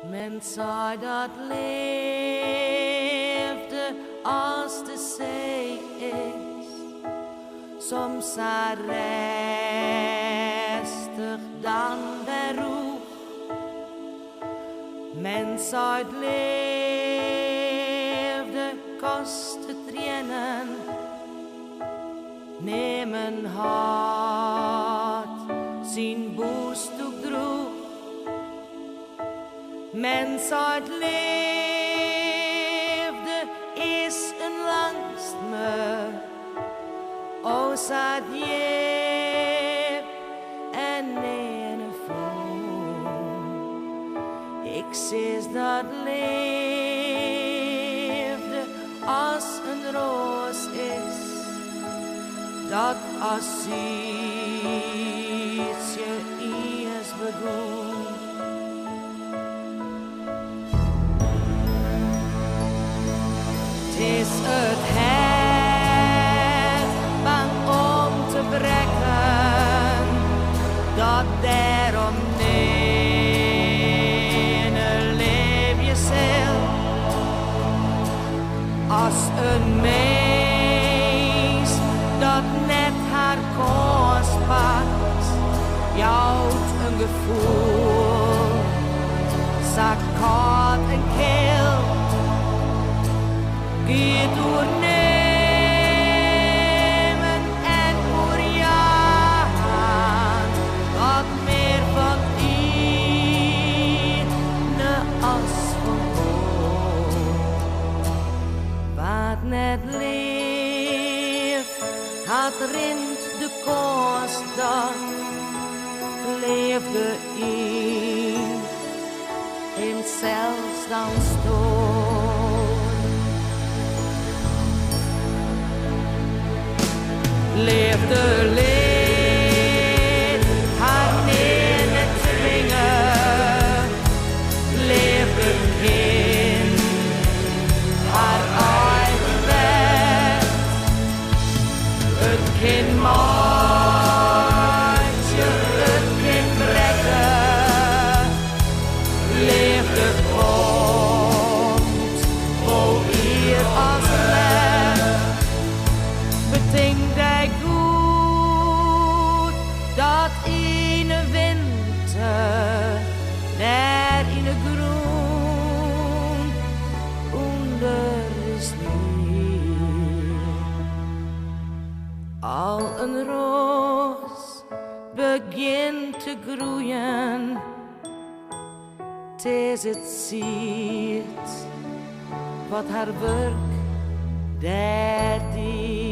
Men zei dat leefde als de zee is, soms rustig dan weer roeg. Men zei het leefde kost te trainen, nemen hart zijn boosdoek droeg. Men zei het leefde is een langstme, o zei je en een vroom. Ik zeg dat leefde als een roos is, dat als iets je eerst begon. Is het hart bang om te breken, dat daarom niet leef je zelf. Als een mens dat net haar kost pakt, jouwt een gevoel, zak hard en keel. Geht nemen en jagen, wat meer van iene als van ons. Wat net leeft, had rint de kost dan, leefde in zelfs dan stoor. Leefde leed, haar neer te dwingen. Leefde in haar eigen weg. Het kind maatje, het kind brekken. Leefde komt, voor hier als weg. Betinkt dat in de winter, daar in de groen, onder de sneeuw. Al een roos begint te groeien, het is het ziet wat haar werk daar die.